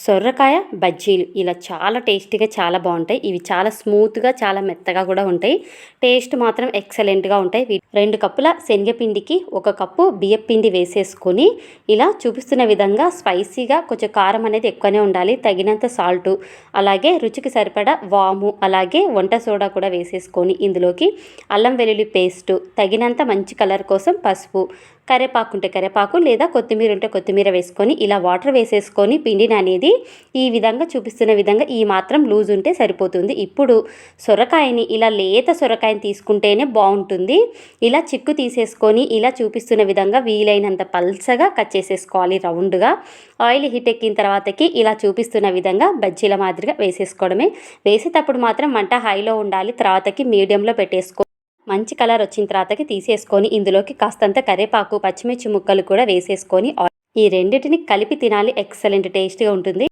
సొరకాయ బజ్జీలు ఇలా చాలా టేస్టీగా చాలా బాగుంటాయి. ఇవి చాలా స్మూత్గా చాలా మెత్తగా కూడా ఉంటాయి. టేస్ట్ మాత్రం ఎక్సలెంట్గా ఉంటాయి. 2 కప్పుల శనగపిండికి 1 కప్పు బియ్యపిండి వేసేసుకొని ఇలా చూపిస్తున్న విధంగా స్పైసీగా కొంచెం కారం అనేది ఎక్కువనే ఉండాలి. తగినంత సాల్టు, అలాగే రుచికి సరిపడా వాము, అలాగే వంట సోడా కూడా వేసేసుకొని ఇందులోకి అల్లం వెల్లుల్లి పేస్టు, తగినంత మంచి కలర్ కోసం పసుపు, కరివేపాకు ఉంటే కరివేపాకు లేదా కొత్తిమీర ఉంటే కొత్తిమీర వేసుకొని ఇలా వాటర్ వేసేసుకొని పిండిని అనేది ఈ విధంగా చూపిస్తున్న విధంగా ఈ మాత్రం లూజ్ ఉంటే సరిపోతుంది. ఇప్పుడు సొరకాయని ఇలా లేత సొరకాయని తీసుకుంటేనే బాగుంటుంది. ఇలా చిక్కు తీసేసుకొని ఇలా చూపిస్తున్న విధంగా వీలైనంత పల్చగా కట్ చేసేసుకోవాలి రౌండ్గా. ఆయిల్ హీట్ ఎక్కిన తర్వాతకి ఇలా చూపిస్తున్న విధంగా బజ్జీల మాదిరిగా వేసేసుకోవడమే. వేసేటప్పుడు మాత్రం మంట హైలో ఉండాలి. తర్వాతకి మీడియంలో పెట్టేసుకో. మంచి కలర్ వచ్చిన తర్వాతకి తీసేసుకొని ఇందులోకి కాస్తంత కరివేపాకు, పచ్చిమిర్చి ముక్కలు కూడా వేసేసుకొని ఈ రెండింటిని కలిపి తినాలి. ఎక్సలెంట్ టేస్ట్గా ఉంటుంది.